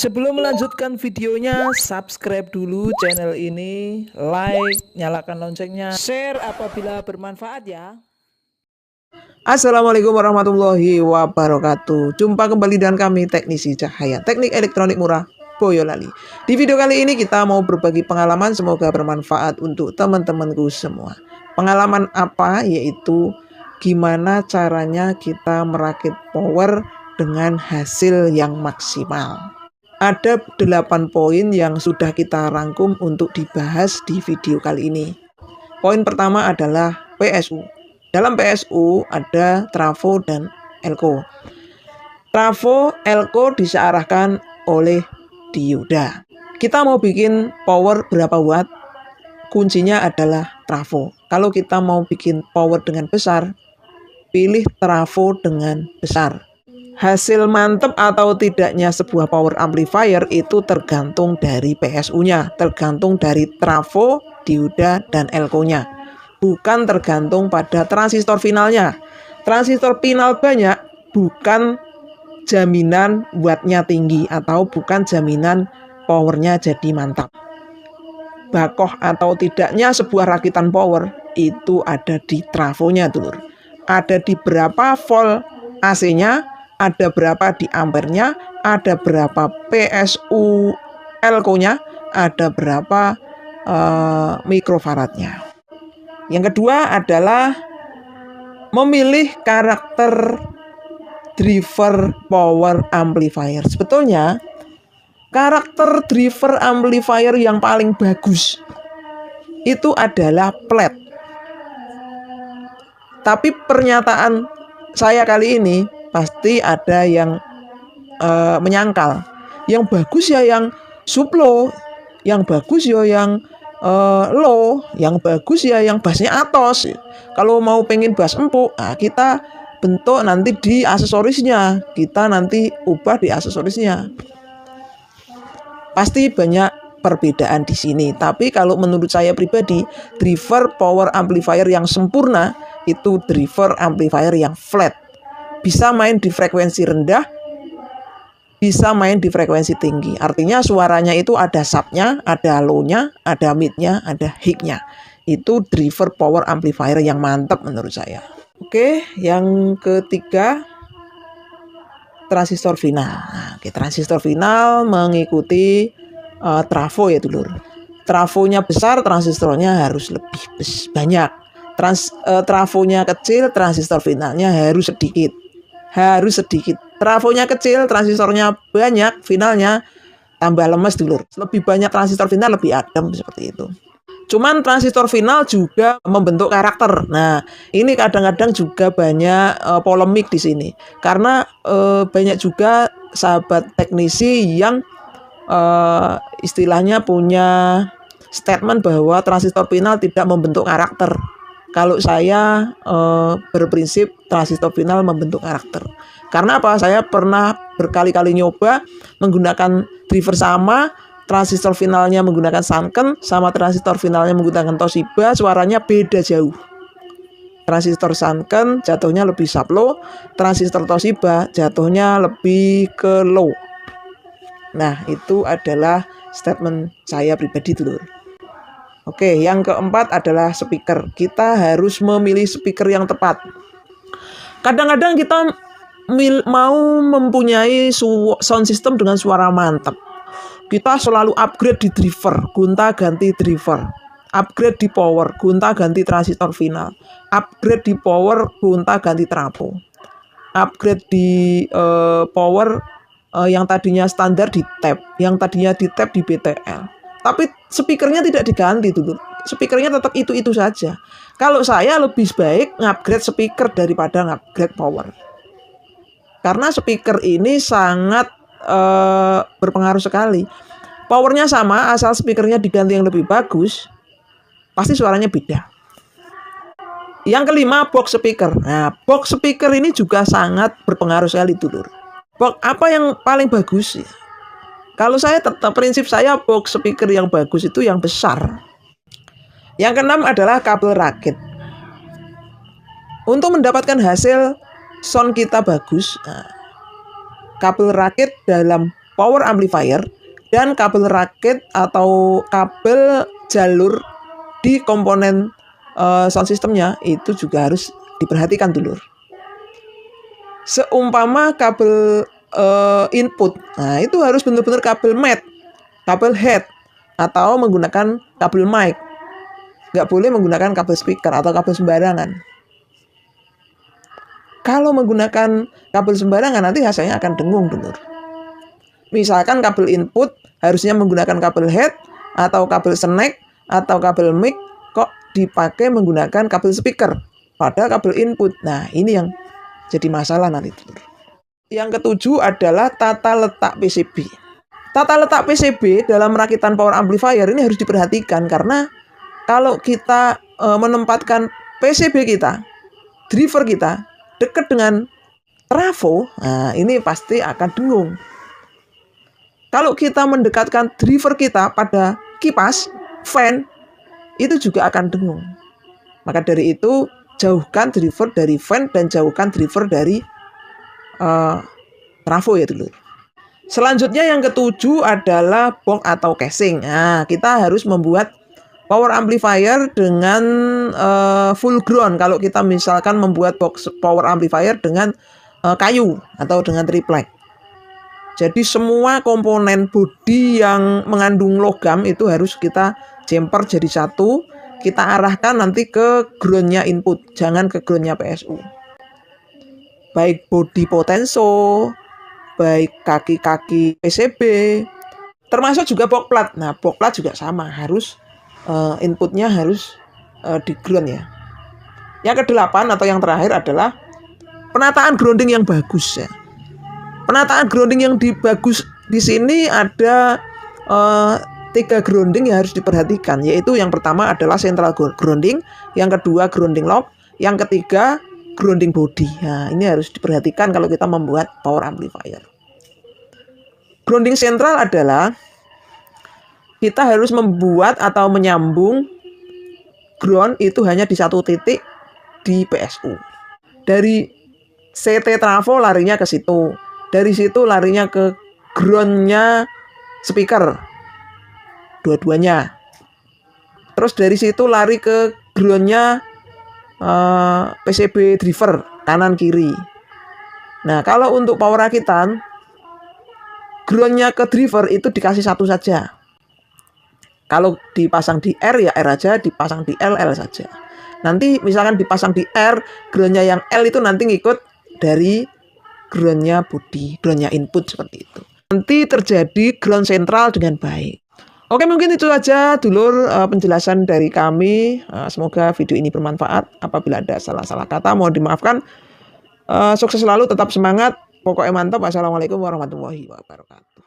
Sebelum melanjutkan videonya, subscribe dulu channel ini, like, nyalakan loncengnya, share apabila bermanfaat ya. Assalamualaikum warahmatullahi wabarakatuh. Jumpa kembali dengan kami Teknisi Cahaya, teknik elektronik murah Boyolali. Di video kali ini kita mau berbagi pengalaman, semoga bermanfaat untuk teman-temanku semua. Pengalaman apa? Yaitu gimana caranya kita merakit power dengan hasil yang maksimal. Ada 8 poin yang sudah kita rangkum untuk dibahas di video kali ini. Poin pertama adalah PSU. Dalam PSU ada trafo dan elko. Trafo, elko disearahkan oleh dioda. Kita mau bikin power berapa watt? Kuncinya adalah trafo. Kalau kita mau bikin power dengan besar, pilih trafo dengan besar. Hasil mantap atau tidaknya sebuah power amplifier itu tergantung dari PSU-nya, tergantung dari trafo, dioda, dan elko-nya. Bukan tergantung pada transistor finalnya. Transistor final banyak bukan jaminan wattnya tinggi atau bukan jaminan powernya jadi mantap. Bakoh atau tidaknya sebuah rakitan power itu ada di trafonya, dulur. Ada di berapa volt AC-nya, ada berapa di ampernya, ada berapa PSU elko-nya, ada berapa mikrofaradnya. Yang kedua adalah memilih karakter driver power amplifier. Sebetulnya karakter driver amplifier yang paling bagus itu adalah flat. Tapi pernyataan saya kali ini pasti ada yang menyangkal. Yang bagus ya yang sublow, yang bagus ya yang low, yang bagus ya yang bassnya atos. Kalau mau pengen bass empuk, nah kita bentuk nanti di aksesorisnya, kita nanti ubah di aksesorisnya. Pasti banyak perbedaan di sini. Tapi kalau menurut saya pribadi, driver power amplifier yang sempurna itu driver amplifier yang flat. Bisa main di frekuensi rendah, bisa main di frekuensi tinggi. Artinya suaranya itu ada subnya, ada low-nya, ada mid-nya, ada high-nya. Itu driver power amplifier yang mantap menurut saya. Oke, yang ketiga transistor final. Nah, transistor final mengikuti trafo ya dulur. Trafonya besar, transistornya harus lebih banyak. Trafonya kecil, transistor finalnya harus sedikit. Trafonya kecil, transistornya banyak, finalnya tambah lemes dulur. Lebih banyak transistor final, lebih adem seperti itu. Cuman transistor final juga membentuk karakter. Nah, ini kadang-kadang juga banyak polemik di sini. Karena banyak juga sahabat teknisi yang istilahnya punya statement bahwa transistor final tidak membentuk karakter. Kalau saya berprinsip transistor final membentuk karakter. Karena apa? Saya pernah berkali-kali nyoba menggunakan driver sama, transistor finalnya menggunakan Sanken, sama transistor finalnya menggunakan Toshiba, suaranya beda jauh. Transistor Sanken jatuhnya lebih sublow, transistor Toshiba jatuhnya lebih ke low. Nah, itu adalah statement saya pribadi dulu. Oke, yang keempat adalah speaker. Kita harus memilih speaker yang tepat. Kadang-kadang kita mau mempunyai sound system dengan suara mantap. Kita selalu upgrade di driver, gonta-ganti driver. Upgrade di power, gonta-ganti transistor final. Upgrade di power, gonta-ganti trafo. Upgrade di power, yang tadinya standar di tap, yang tadinya di tap di BTL. Tapi speakernya tidak diganti dulu. Speakernya tetap itu-itu saja. Kalau saya lebih baik ngupgrade speaker daripada ngupgrade power. Karena speaker ini sangat berpengaruh sekali. Powernya sama, asal speakernya diganti yang lebih bagus, pasti suaranya beda. Yang kelima, box speaker. Nah, box speaker ini juga sangat berpengaruh sekali dulur. Box apa yang paling bagus? Kalau saya tetap prinsip saya box speaker yang bagus itu yang besar. Yang keenam adalah kabel rakit. Untuk mendapatkan hasil sound kita bagus, kabel rakit dalam power amplifier dan kabel rakit atau kabel jalur di komponen sound systemnya itu juga harus diperhatikan dulur. Seumpama kabel input, nah itu harus benar-benar kabel mat, kabel head, atau menggunakan kabel mic. Nggak boleh menggunakan kabel speaker atau kabel sembarangan. Kalau menggunakan kabel sembarangan nanti hasilnya akan dengung dulur. Misalkan kabel input harusnya menggunakan kabel head atau kabel snack atau kabel mic, kok dipakai menggunakan kabel speaker pada kabel input. Nah, ini yang jadi masalah nanti dulur. Yang ketujuh adalah tata letak PCB. Tata letak PCB dalam rakitan power amplifier ini harus diperhatikan karena kalau kita menempatkan PCB kita, driver kita dekat dengan trafo, nah ini pasti akan dengung. Kalau kita mendekatkan driver kita pada kipas, fan, itu juga akan dengung. Maka dari itu, jauhkan driver dari fan dan jauhkan driver dari trafo ya dulur. Selanjutnya yang ketujuh adalah box atau casing. Nah, kita harus membuat power amplifier dengan full ground. Kalau kita misalkan membuat box power amplifier dengan kayu atau dengan triplek. Jadi semua komponen bodi yang mengandung logam itu harus kita jumper jadi satu. Kita arahkan nanti ke groundnya input, jangan ke groundnya PSU. Baik bodi potenso, baik kaki-kaki PCB, termasuk juga box plat. Nah, box plat juga sama, harus inputnya harus di ground ya. Yang kedelapan atau yang terakhir adalah penataan grounding yang bagus ya. Penataan grounding yang bagus di sini ada 3 grounding yang harus diperhatikan, yaitu yang pertama adalah central grounding, yang kedua grounding lock, yang ketiga grounding body. Nah, ini harus diperhatikan kalau kita membuat power amplifier. Grounding sentral adalah kita harus membuat atau menyambung ground itu hanya di satu titik di PSU. Dari CT trafo larinya ke situ. Dari situ larinya ke groundnya speaker. Dua-duanya. Terus dari situ lari ke groundnya PCB driver kanan kiri. Nah, kalau untuk power rakitan, groundnya ke driver itu dikasih satu saja. Kalau dipasang di R ya R aja, dipasang di L saja. Nanti misalkan dipasang di R, groundnya yang L itu nanti ngikut dari groundnya body, groundnya input seperti itu. Nanti terjadi ground sentral dengan baik. Oke, mungkin itu saja dulur penjelasan dari kami. Semoga video ini bermanfaat. Apabila ada salah-salah kata mohon dimaafkan. Sukses selalu, tetap semangat. Pokoknya mantap. Wassalamualaikum warahmatullahi wabarakatuh.